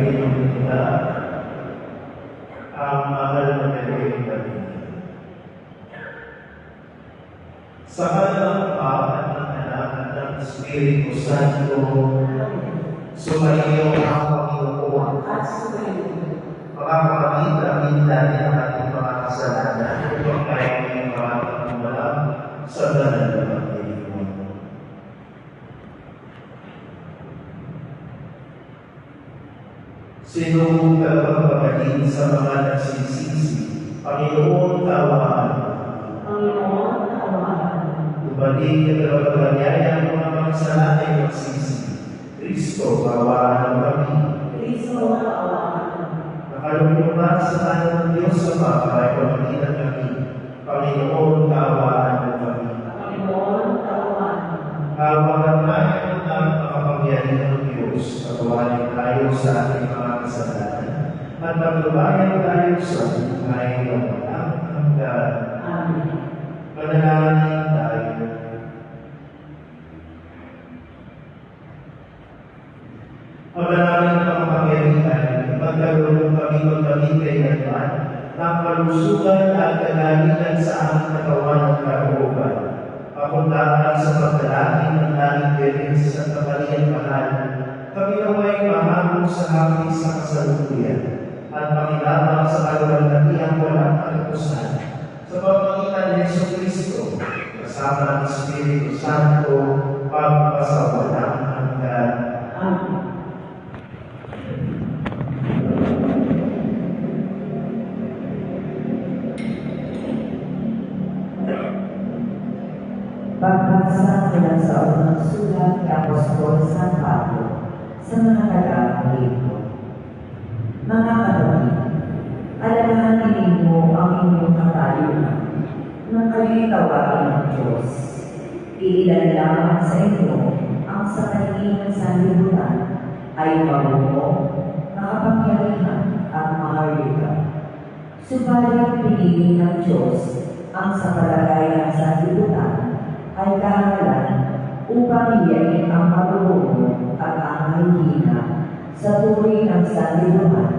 pinunta ang mahal na Birheng Maria. Sa kanilang at ng Anak at ng Espiritu Santo, sumayo ang Panginoon at makakamit natin ang ating mga kasalanan upang tayo ngayong makakapagmula sa banal na Panginoon. Sinong pagpapagaling sa mga nagsisisi, Panginoon, tawaan. Panginoon, tawaan. Tubalik at kapaganyaya ng mga magsalanan magsisi. Kristo, tawaan kami. Kristo, tawaan. Nakalulungan sa kanan ng Diyos sa Bapa, pamagitan kami. Panginoon, tawaan kami. Panginoon, tawaan. Kawalan tayo ng makapangyarihan ng Diyos, patawarin tayo sa ating mga kasalanan, at maglubayan tayo sa buhay ng walang hanggan. Amen. Manalangin tayo. Manalangin ng makapangyarihan, magkaroon kami kailanman ng kalusugan at kagalingan sa aming katawan at kalooban. Papuntaan sa pagdalangin ng nating Birhen sa Santa Maria Mahal, kami naway mahamon sa hapis sa kasalukuyan at makilabang sa kaluwalhatiang walang katapusan. Sa pamamagitan ni Jesucristo, kasama ng Espiritu Santo, pagpasawalang hanggan. Amen. Pagbasa mula sa unang sulat ni Apostol San Pablo sa mga taga-Pilipino. Mga kapatid, alalahanin ninyo ang inyong katayunan nang kayo'y tawagin ng Diyos. Iilanlaman sa inyo ang sa kahilingan sa libutan ay marunong, makapangyarihan at maharlika. Subalit pinili ng Diyos ang sa palagayan sa libutan ay kahangalan upang iyayin ang marunong at ang mahihina sa tuloy ng sanlibutan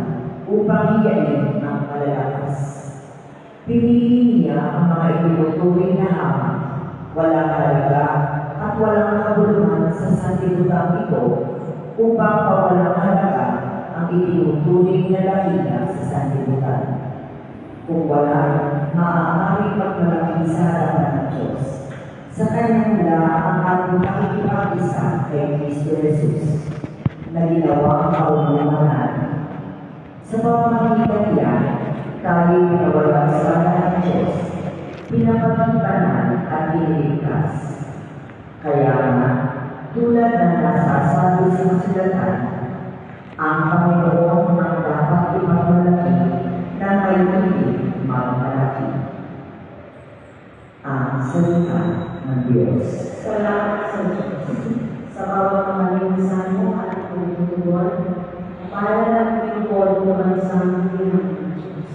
upang iyayin ang malalakas. Pinili niya ang mga itinuturing na hamon, walang halaga at walang kabuluhan sa sanlibutan ito upang pawalang halaga ang itinuturing na lakina sa sanlibutan. Kung wala, maaaring magmalaki sa harapan ng Diyos. Sa kanyang ang ating pakikipag-isa kay Kristo Jesus na ginawang kaunlaran. Sa pamamagitan niya, tayo pinawalan sa ng Diyos, pinapagitanan at iniligtas. Kaya nga, tulad ng nasasabi sa kasulatan, ang Panginoon ang dapat ipagmalaki na may hindi magmalaki. Ang salita ng Diyos. Salamat sa Diyos sa bawat malimusan mo at pagtutuwan para lang pinupod mo ang sambuhin ng Diyos.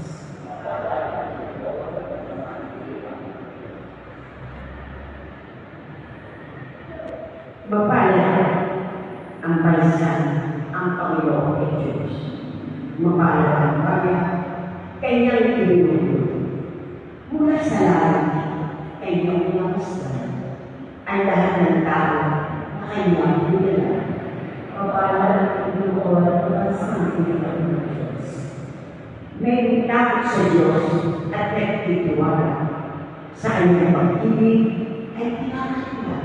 Mapalad ang palisan ang Panginoon ay Diyos. Mapalad ang pagya kanyang pinupod. Mula sa langit kanyang pinapastan ang lahat ng tao na kanyang pinala. Mapalad ang pinupod at sambuhin ng Diyos. May takot sa Diyos at nagtitiwala sa kanyang pag-ibig ay pinakakila.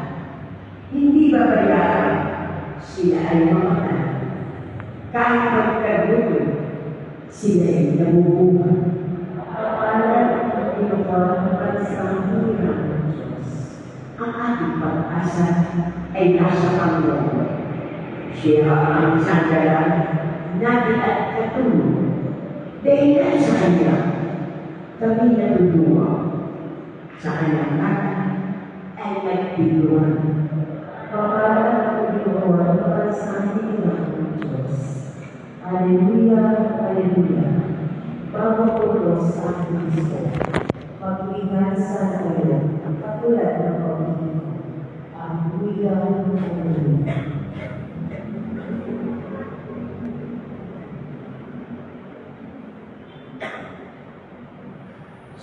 Hindi babayaan sila ay mamatay. Kahit pagkagulo, sila ay nabubuhay. Mapalad ang pinupod at sambuhin ng Diyos. Ang ating pag-asa ay nasa Panginoon. Siya ang sandalan natin at katulong. Dahil sa Kanya, kami natutulungan. Sa Kanyang natin ay nagtulungan. Mapalad ang pinupod at sambuhin ng Diyos. Alleluia, Alleluia. Pagpapulos sa Kristo. Pag-ingat sa ngayon, katulad ng Panginoon. Alleluia, Alleluia.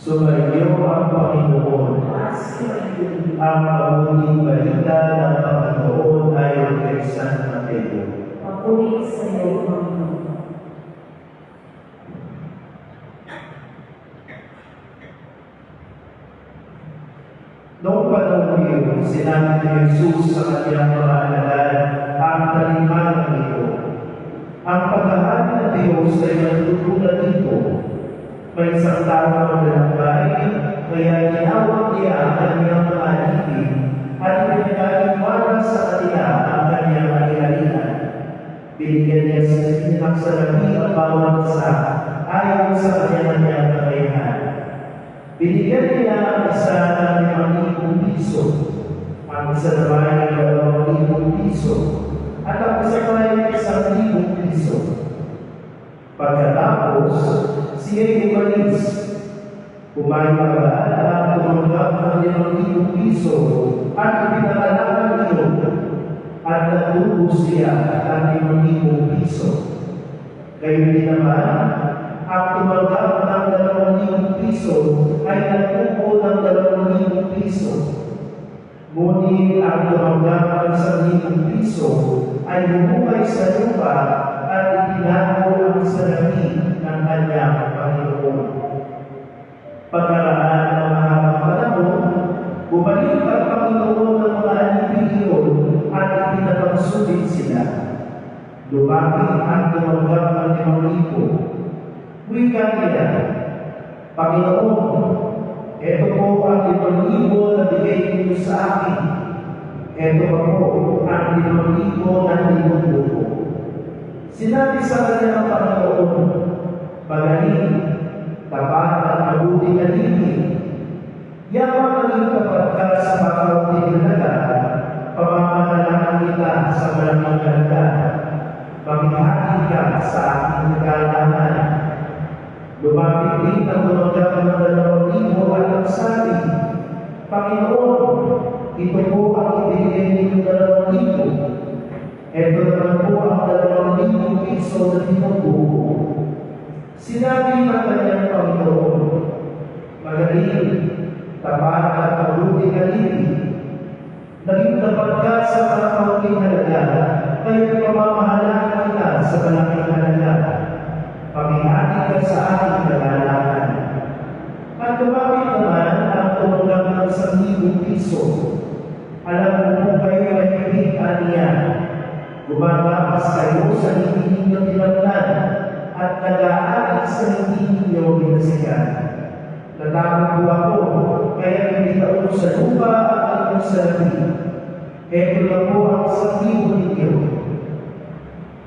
Sumainyo ang Panginoon. Ang mabuting balita ng Panginoon ayon kay San Mateo. Papuri sa iyo, Panginoon. Noong panahon iyon, sinabi ni Jesus sa kanyang mga alagad ang talimang ito. Ang paghahari ng Diyos ay nagtutulad dito. May isang tao na lalakbay, kaya tinawag niya ang kanyang mga alipin at pinagkaliwala sa kanila ang kanyang alihalihan. Binigyan niya ng salapi ang bawat isa ayon sa kanyang kakayahan. Binigyan niya ang isa ng 5,000 piso, ang isa naman ng 2,000 piso, at ang isa naman 1,000 piso. Pagkatapos, siya'y umalis. Kumain agad at tumanggap ng 5,000 piso at pinakalakan iyon at natubos siya ng 5,000 piso. Gayon din naman, ang tumanggap ng 2,000 piso ay natubo ng 2,000 piso. Ngunit ang tumanggap ng 1,000 piso ay bumukay sa lupa at itinago ang salapi ng kanyang Panginoon. Pagkaraan ng mahabang panahon, bumalik ang Panginoon ng mga alipin iyon at ipinapagsulit sila. Lumapit ang tumanggap ng 5,000. Wika niya, Panginoon, ito po ang 5,000 na bigay niyo sa akin. Ito pa po ang 5,000 na niluto ko. Sinabi sa kanya ng Panginoon, magaling, tapat at mabuting alipin. Yamang naging tapat ka sa pagkaunting halaga, pamamanalakan kita sa malamang halaga. Maghihati ka sa aking kailangan. Lumapit din ang tumanggap ng 2,000 at nagsabi, Panginoon, ito po ang ibigay niyo 2,000. Ito naman po ang 2,000 piso na tinutubo. Sinabi ng kanyang Panginoon, magaling, tapat at mabuting alipin. Naging tapat ka sa pagkaunting halaga, kaya pamamahalaan kita sa malaking halaga. Paghihati ka sa aking kagalakan. At lumapit naman ang tumanggap ng 1,000 piso. Alam mo kung kayo ay higit niya. Gumagapas kayo sa hindi ninyo tinaglan at nag-aalis sa hindi ninyo binasigan. Natakot po ako, kaya binitaon ko sa lupa at inyong salapi. Ito na po ang 1,000 ninyo.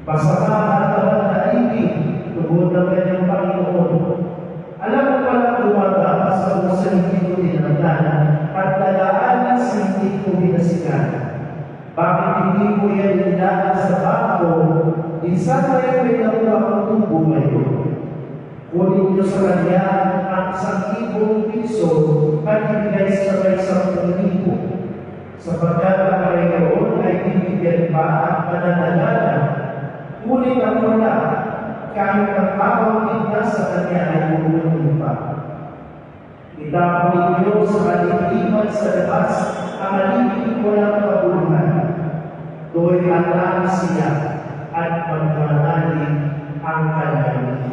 Masama at tapat na alipin, tugod ng kanyang Panginoon. Alam mo pala gumagapas ako sa hindi ko tinaglan at nag-aalis sa hindi ko binasigan. Bakit hindi ko yan nilaan sa bangko? Minsan kayo may nakuha ang tubo ngayon. Kunin niyo sa kanya ang 1,000 piso at ibigay sa may 10,000. Sapagkat ang ngayon ay bibigyan pa at pananalala. Kunin ang wala, kahit ang kawagin na sa kanya ay bumunin pa. Itapon ninyo sa kaliliman sa labas ang alipin walang kabuluhan. Do'y alam siya at magmanalig ang kanyang hilig.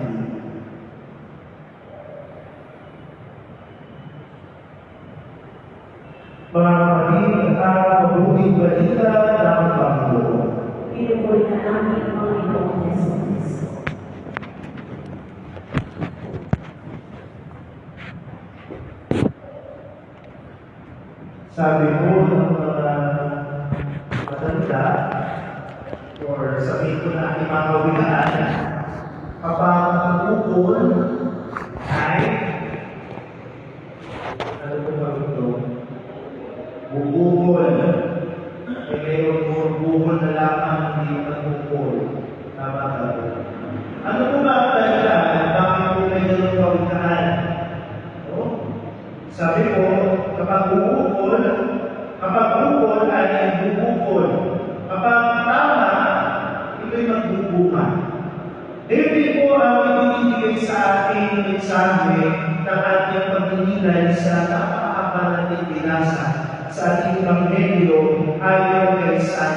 Mga kapatid, ang mabuting balita ng Panginoon. Pinupuri na namin ang Panginoon Jesus. Sabi ko ng mga matanda, or sabihin ko na aking mga kawilaan, kapag ukol ay, ano po ba ito? Bubukol. E ngayon, bubukol na lamang, hindi nagbukol. Tama ka po. Ano po ba ang dahilan? Bakit po may ganun kawilaan? Sabi ko, kapag bubukol ay bubukol. Kapag tama, ito'y magbubuka. Hindi po ang ibibigay sa ating mensahe ng ating pagninilay sa napakahaba nating binasa sa ating Ebanghelyo ayon kay San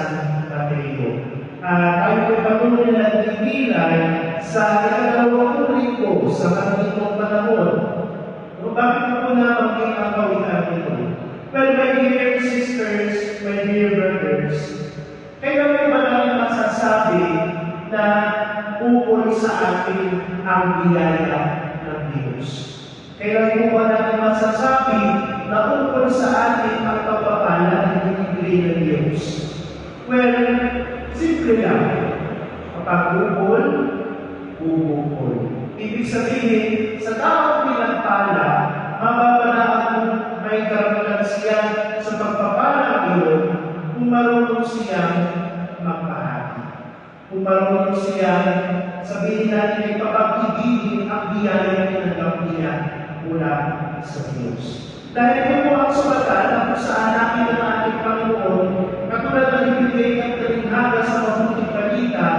Mateo. Tayo ay patuloy na nagninilay sa ikalawang linggo sa kanitong panahon. Bakit po na magkakawitan ito? Well, my dear sisters, my dear brothers, kaya may ba namin masasabi na ukol sa atin ang biyaya ng Diyos? Kaya mo ba natin masasabi na ukol sa atin ang pagpapala na binibigay ng Diyos? Well, simple lang. Kapag ukol, bubukol. Ibig sabihin, sa taong pinagpala, mababalaan mo may karapatan siya sa pagpapala iyon kung marunong siyang magpahagi. Kung marunong siyang sabihin natin ay papag-ibigin ang biyaya na tinanggap niya mula sa Diyos. Dahil ito po ang sumatan na kung saan natin ng ating Panginoon, katulad ng ibigay ng talinghada sa mabuting balita,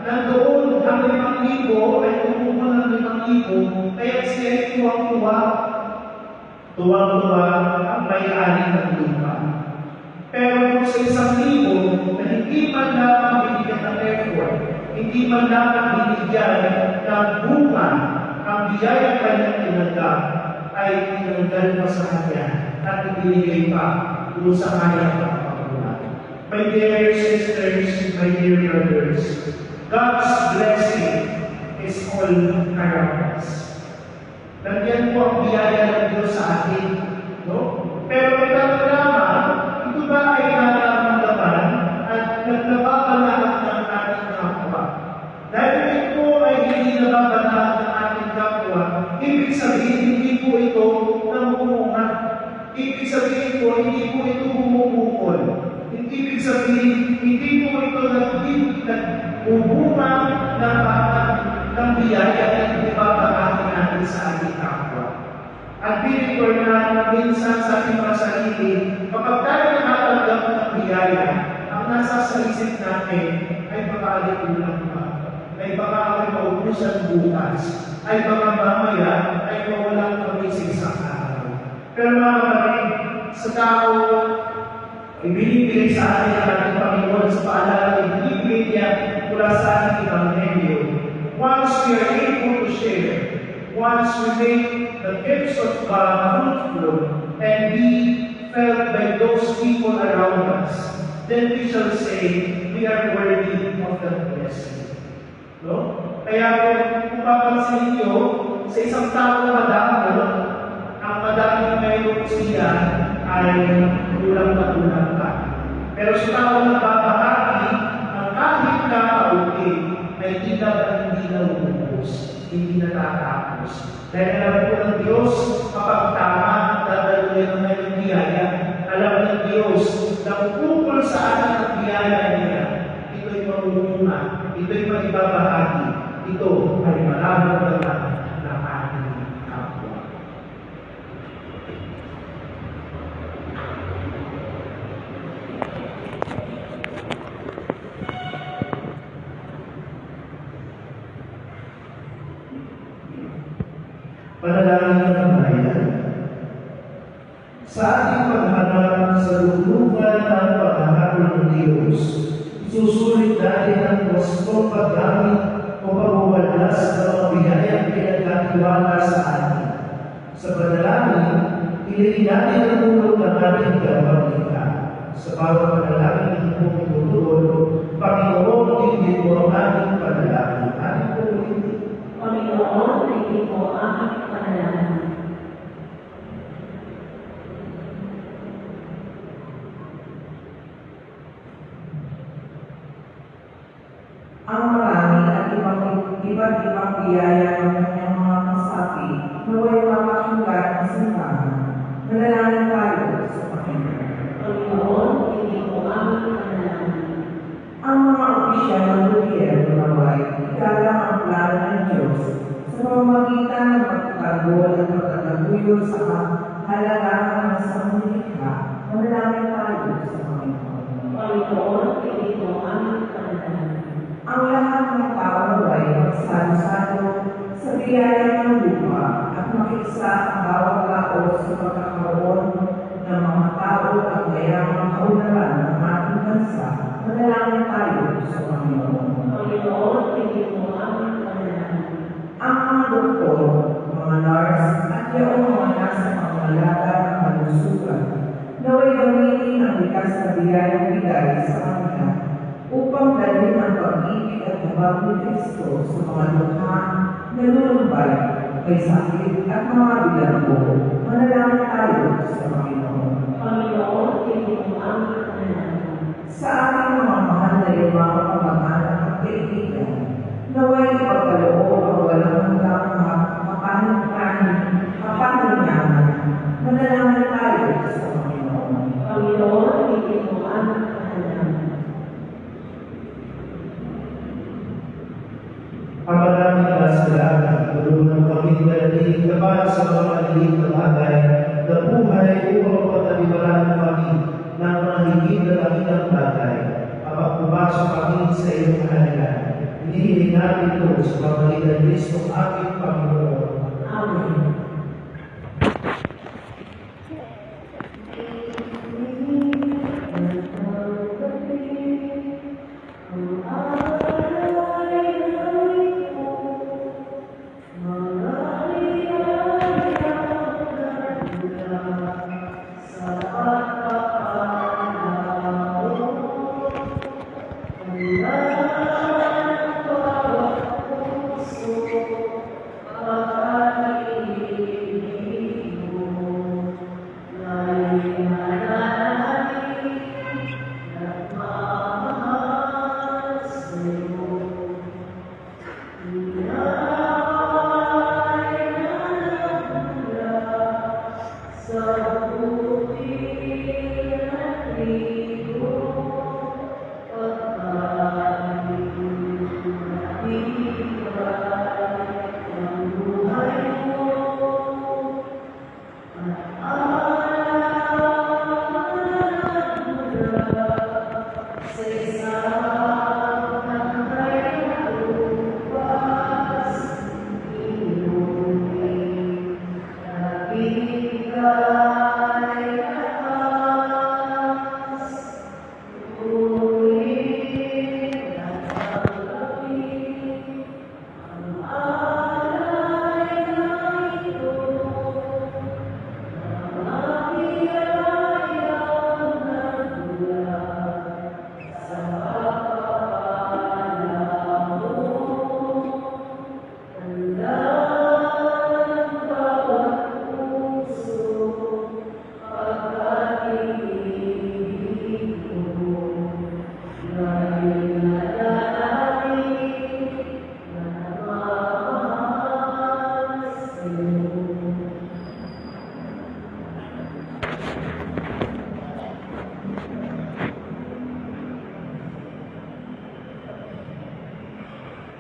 nandoon ang 5,000 ay kumuha ng 5,000, kaya siya ay tuwang-tuwa. Tuwang-tuwa ang may-ari ng lupa. Pero kung sa 1,000 na hindi man lamang binigyan ng effort, hindi man lamang binigyan ng bunga, ang biyaya kanyang tinanggap ay tinanggal pa sa kanya at ibinigay pa doon sa kanyang pagpapakulan. My dear sisters, my dear brothers, God's blessing is all around us. Nandiyan po ang biyaya ng Diyos sa atin. No? Pero ito naman, ito ba ay nararamdaman at nagnababanaan ng ating kapwa? Dahil ito ay hindi nababanaan ng ating kapwa, ibig sabihin, hindi po ito namumunga. Ibig sabihin po, hindi po ito bumubukol. Ibig sabihin, hindi po ito nagbubunga ng biyaya na ibabahagi natin sa ating kapwa. At pinipor na minsan sa ating mga sarili, kapag tayo nakatanggap ng biyaya, ang nasa sa isip natin ay baka alikulang pa, ay baka ako'y maubusan bukas, ay baka mamaya ay mawalang kami sa isang araw. Pero mga kapatid, sa tao, ibinibigay sa atin ang ating Panginoon sa paalala ng ibigay niya mula sa ating Ebanghelyo. Once we are able to share, once we make the gifts of God fruitful and be felt by those people around us, then we shall say we are worthy of that blessing. No? Kaya kung papansin niyo, sa isang tao na madami, ang madaming mayroon siya ay kulang ka. Pero sa tao na babahagi, ang kahit kakaunti ay tila ba hindi naubos, hindi natatapos. Dahil alam po ng Diyos, kapag tama, dadaluin ang mayroong biyaya. Alam ng Diyos, na ukol sa atin ang biyaya niya, ito'y mamumunga, ito'y maibabahagi, ito ay mararamdaman ng ating kapwa. Panalangin ng bayan. Sa ating pagharap sa lulugan ng paghaharap ng Diyos, susulit natin ang wastong paggamit o pagwawalas ng mga biyayang pinagkatiwala sa atin. Sa panalangin, ilagay natin ang ulong ng ating kapatid. Sa bawat panalangin ng iyong tutulog, Panginoon, hindi mo ang ating panalangin. Ating pulitin. Panginoon, hindi mo ang aking panalangin. Ang marami at iba't ibang biyaya ng kanyang mga kasapi naway mapakinggan ang simbahan. Manalangin tayo sa Panginoon. Panginoon, hindi mo ang aking panalangin. Ang mga opisyal ng gobyerno naway igalang ang plano ng Diyos sa pamamagitan ng pagtatagol at pagtataguyod sa halagahan ng sanglilikha. Manalangin tayo sa Panginoon. Panginoon, hindi mo ang aking panalangin. Ang lahat ng tao ay magsalo-salo sa biyaya ng lupa at makiisa sa pagkakaroon ng mga tao at mayamang kaunlaran ng ating bansa. Manalangin tayo sa Panginoon. Panginoon, tingin mo ang panalangin. Ang mga doktor, mga nurse, at yung mga nasa pangalaga ng kalusugan, naway gamitin ang likas na biyayang bigay sa kanila upang dalhin ang pag-ibig at habang ni Kristo sa mga lukhang nalulumbay, may sakit at mga bilanggo. Manalangin tayo sa Panginoon. Panginoon, tingin mo ang panalangin. Sa ating mga mahal na limang kapag-anak at kaibigan, naway ipagkaloob ang walang hanggang kapahinyaman. Manalangin tayo sa Panginoon. Panginoon, tingin mo ang panalangin. Ang maraming kasalanan, tulungan kami dahil laban sa mga maliit na bagay na buhay upang patalibaran kami ng mga higit na dakilang bagay. Kapag pumasok kami sa iyong kahalagan, hinihiling natin ito sa pamamagitan ni Kristo ating Panginoon. Amen.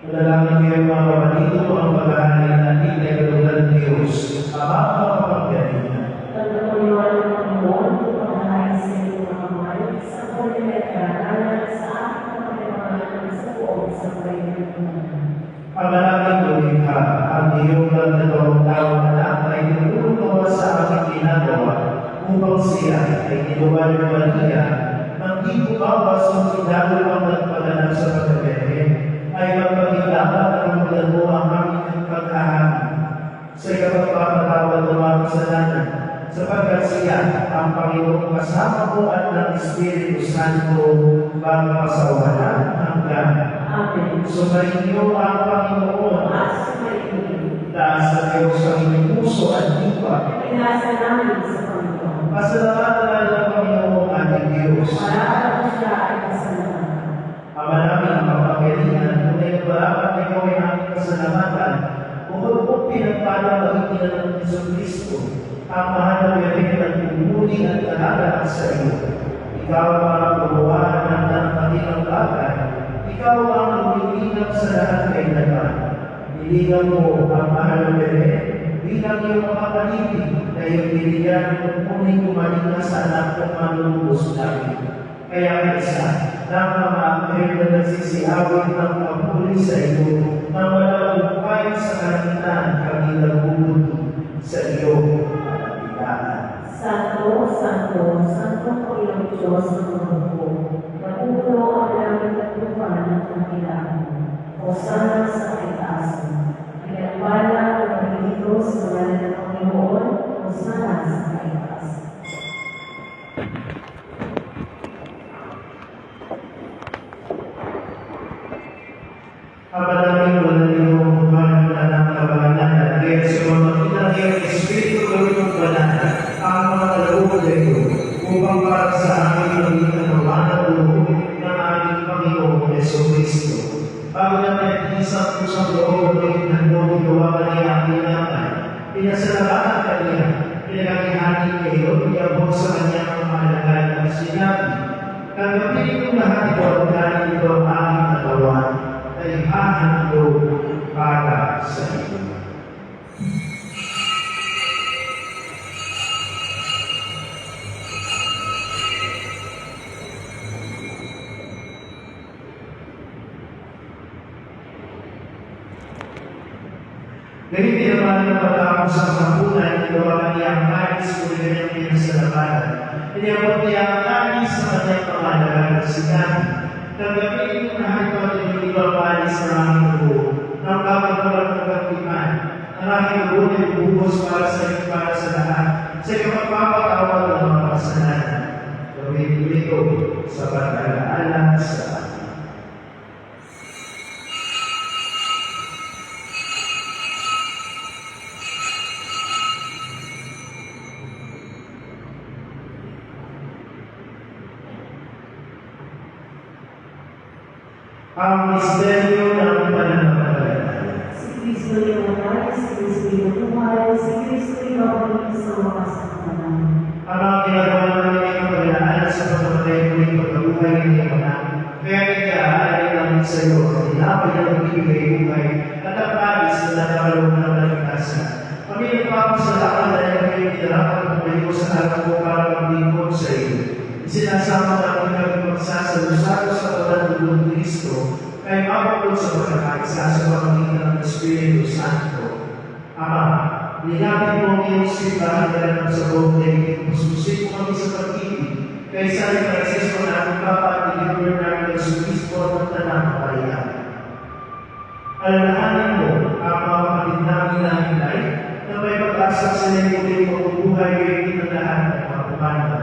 Manalangin kayo mga kapatid, ang pag-aalay natin ay kalugdan ng Diyos, Ama makapangyarihan. Pagkakaliwan ng Panginoon, ipagkahain sa iyo mga mahal, sa pagkakalanan sa ating pagkakalanan sa buong sa pagkakalanan. Panalangin lumikha, ang iyong nagdadawang taong anak ay tinutulungan sa aking ginagawa upang siya ay niluwan ng Maria nang di bumawas ang sinagawang nagpaganak sa pagkabere ay magpagilaban at magmulan mo ang aming pagkahain sa ikapagpapatawad ng mga kasalanan sapagkat siya ang Panginoong kasama mo at ng Espiritu Santo magpasawalan hanggang. Amen. Sumainyo ang Panginoon At sumayin, dahil sa Diyos ang inyong puso at diwa. pinasa namin sa Panginoon. Pasalamatan ng Panginoon ating Diyos. Para siya ay kasalanan. Ama namin ang kapangyarihan, kung ay nabarapat na ikaw ay aming pasalamatan, kung kung pinagpalang magigilan ng Jesu Cristo, ang mahal na Birhen at pumuli at alagaan sa iyo. Ikaw ang gumawa ng kanilang bagay. Ikaw ang lumilinap sa lahat kay naman. Niligaw mo ang mahal na Birhen bilang iyong makakalipin na iyong binigyan ng muling kumaling na sa anak ng manunubos namin. Kaya isa, ng mga anghel na nagsisiyawin ng pagpuli sa iyo na walang upay sa kalangitan kami nagbubunod sa iyo. kapanglakan. Santo, Santo, Santo Panginoong Diyos ng mundo, napupuno ang langit at lupa ng kanilaan mo. Hosana sa kaitaasan. Pinagpala ang pagdito sa ngalan ng Panginoon, Hosana sa kaitaasan. Kapanapin mo na niyo kung paano na ng kabahanan at kaya sa mga makita niyo ang Espiritu gawin ng banana ang mga kaloob na ito upang para sa amin maging kanawanan loob ng aming Panginoong Jesucristo. Bago na may isang pusang loob ng handong ginawa niya ang tinapay, pinasalamatan kanya, pinagkakihati kayo, iabot sa kanyang pamahalagan at sinabi, tanggapin yung lahat ito at galing ito ang aming katawan ay hahandog para sa iyo. Ganito naman ang pagkakos sa kampunan, ginawa niya ang maris kung kanyang pinasalamatan. Inabot niya ang maris sa kanyang pamahalagan at sinabi, tanggapin yung lahat ito at ibang maris na aming dugo, ng kapagpalang ng pagkiman, ang aming dugo ay bubuhos para sa iyo para sa lahat, sa kapagpapakawal ng mga kasalanan. Gawin ko ito sa pag-alaala sa atin. Ang misteryo ng pananampalataya. Si Kristo yung nanay, si Kristo yung buhay, si Kristo yung babalik sa wakas ng panahon. Ang mga ginagawa namin ay kapalaan sa pagpamatay ng pagkabuhay ng iyong anak. Kaya nag-aalay namin sa iyo ang tinapay na magbibigay buhay at ang paris na nakakalong ng kaligtasan. Kami nagpapasalamat dahil kami pinarapan ng kayo sa alam ko para maglingkod sa iyo. Isinasama namin kami magsasalusalo sa katawan ng Kristo ay mabukod sa pagkakaisa sa pamamagitan ng Espiritu Santo. Ama, linapit mo ang iyong simbahan na ng sa buong daigdig. Pususin mo kami sa pag-ibig. Kaysa ni Francisco na ang Papa at Deliver namin ng Jesucristo at tanang kapayaan. Alalahanin mo ang mga kapatid namin na hinay na may pag-asa sa nilipulay mabubuhay kayo ng lahat ng mga kumanda.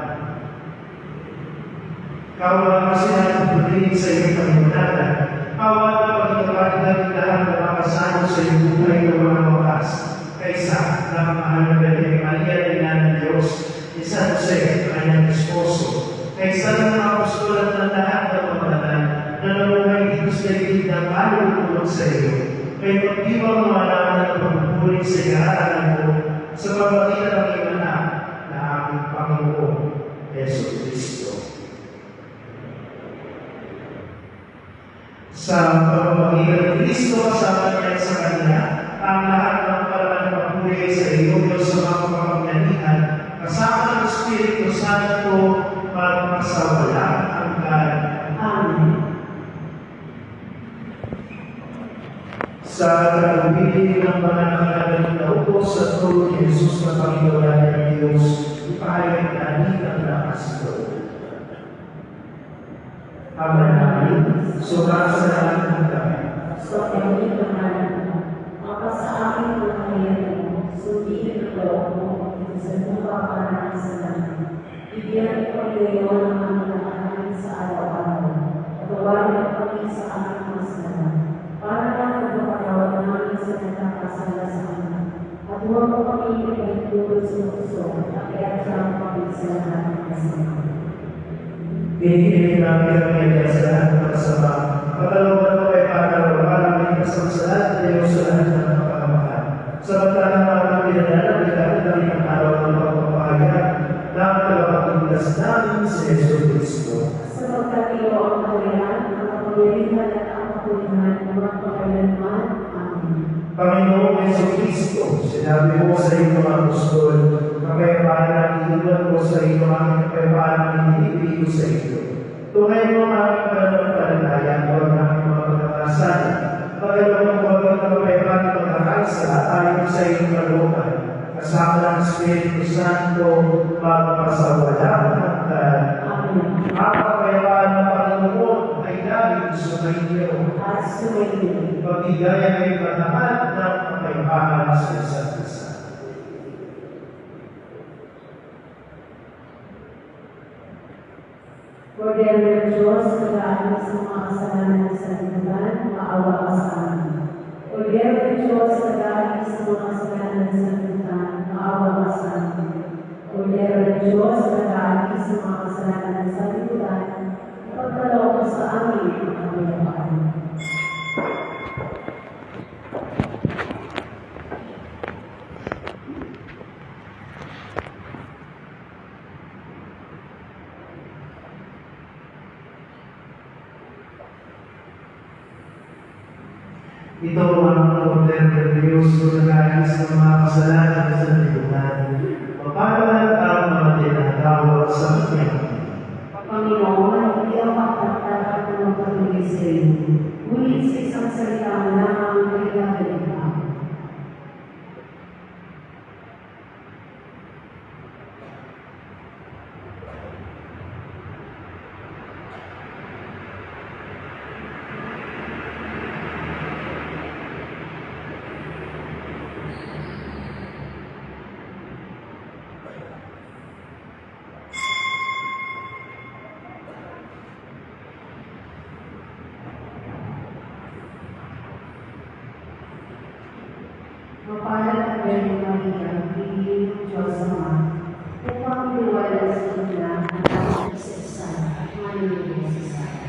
Kawalan kasi natin pagdinig sa iyong Panginoon. Kawalan na pagkakatigan ng lahat na makasano sa iyong buhay ng mga wakas. Kaysa na mahal na Birhen Maria na ina ng Diyos, ni San Jose, kanyang esposo. Kaysa ng mga apostolat ng lahat ng mga banal na namuhay dito sa daigdig ng malulunod sa iyo. Kay pagdiwang mga alaman ng pagpupulit sa ikaralan mo sa pamamagitan ng iyong anak na aming Panginoon, Yesu Cristo. Sa pamamagitan ng Kristo kasama niya sa Kanya, ang lahat ng paralan ng pagpuli sa iyo, Diyos sa mga kapangyarihan, kasama ng Espiritu Santo, magpasawalang hanggan. Amen. Sa tagubilin ng mga nakalagang na upos sa tulong ni Jesus na Panginoon ng Diyos, ipahayag namin ang lakas ito. Ama namin, sumasalamat kami. So, kami naman, maka sa aking pagkahiyan mo, sundin ang loob mo, sa lupa para sa namin. Bigyan ko kayo ng aming nakakain sa araw-araw, at tawarin kami sa aming masalamat. Para lang nagpapatawad namin sa nagkakasala sa amin. At huwag mo kami pinagtulog sa puso, at kaya siyang kami sa lahat ng kasama. Pinigilin namin ang kanya sa lahat ng kasama. Pagkalooban mo ay pataraw para may kasamsalan at iyo sa lahat ng kapamakan. Samantalang mga pinadala, pinagkakit namin ang araw ng pagpapahayag ng kalapagligtas namin sa Yesu Cristo. Sapagkat iyo ang kalihan, ang kapangyarihan at ang kapulihan ng mga pakailanman. Amen. Panginoong Yesu Cristo, sinabi mo sa iyong mga apostol, kapayapaan ang inuwan mo sa iyong mga kapayapaan ang inibigay ko sa iyo. Tunay mo ang aming pananampalataya at ang aming mga pagkakasala. Pagkalooban mo ang kapayapaan at pagkakaisa ayon sa iyong kalooban. kasama ng Espiritu Santo, magpasawalang hanggan. Amen. Ang kapayapaan ng Panginoon ay laging sumainyo. At sumayin. Magbigay ay matapat ng kapayapaan sa isa't isa. Kordero ng Diyos, nag-aalis sa mga kasalanan ng sanlibutan, maawa ka sa amin. Kordero ng Diyos, nag-aalis sa mga kasalanan ng sanlibutan, maawa ka sa amin. Kordero ng Diyos, nag-aalis sa mga kasalanan ng sanlibutan, ipagkaloob mo sa amin ang kapayapaan. Ito ang poder ng Diyos na nag-aalis ng mga kasalanan sa lipunan. Mapalad ang mga tinatawag sa Kanya. Panginoon, hindi ako kapagtatak ng magpatuloy sa iyo. Ngunit sa isang salita mo lamang ay gagawin ka. Mapalad ang Birhen Maria, pinili ng Diyos Ama, upang iliwala sa kanila ang ating kasayasan at manilin sa sana.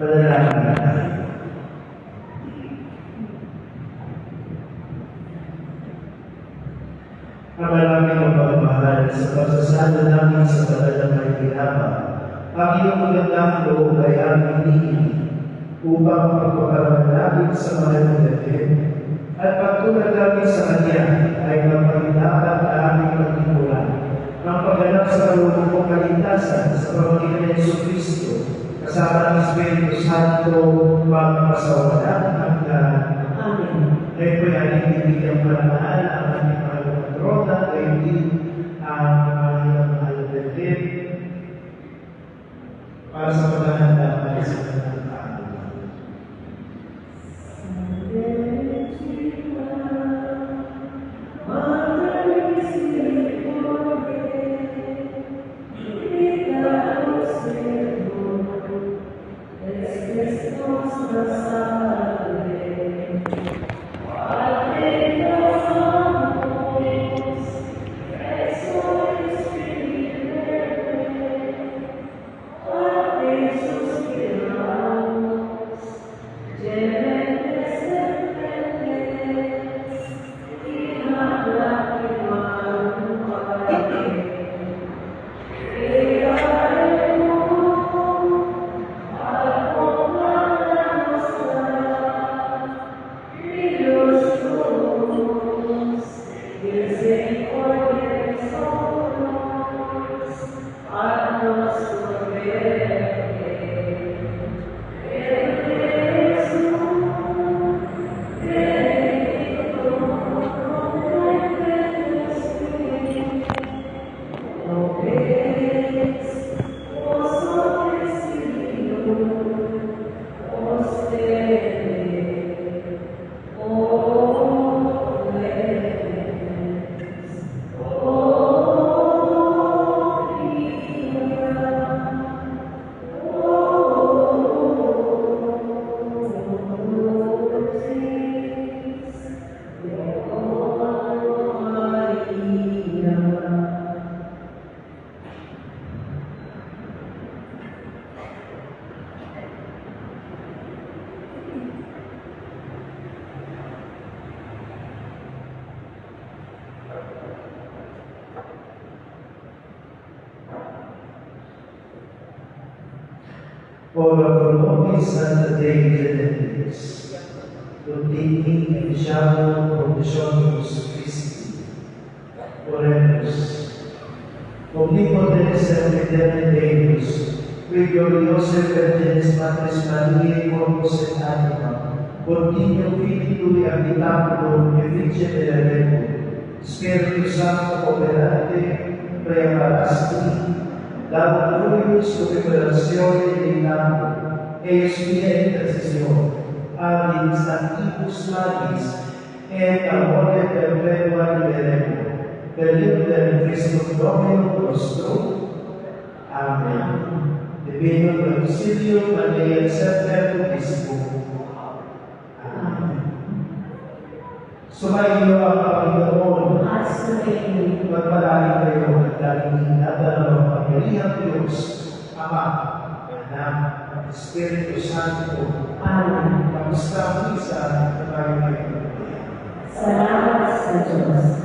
Panalangin natin. Ang maraming mapagmahal sa pagsasada namin sa banal na Maynilama, ang iyong magandang loob ay aming hinihiling upang pagpapalaman natin sa mahal na Birhen At pagtulad namin sa Kanya ay magpagdapat na aming pagtikulan ng pagganap sa kalulubong kaligtasan sa pamamagitan ng Jesucristo kasama ng Espiritu Santo magpasawalan hanggang Amen. ngayon po'y ating bibigyan parangal ang ating mahal na ay hindi ang mahal na David para sa paghahanda para sa kanyang tao. Ora pro nobis Santa Dei Redemptrix, Domini et Fiat Promissionis Christi, oremus. Omnipotens et eterne Deus, qui gloriose Virginis Patris Mariae corpus et anima, continuo Filii abitabulo e vice delegatum, Spiritus Sancto operante, preparasti, dando fruitus cooperazione dei nato, e spia intercessione, ad instantibus magis, et amore perpetua liberemur, per l'Idem Christum Domino nostrum. Amen. Divino Auxilium Maria Semper Discipum. Amen. Sumainyo ang Panginoon At sumayin magpalain kayo at laging hinatan ng pamilihang Diyos, Ama, Anak, at Espiritu Santo. Amen. Kamusta ang isa na tayo ngayon? Salamat sa Diyos.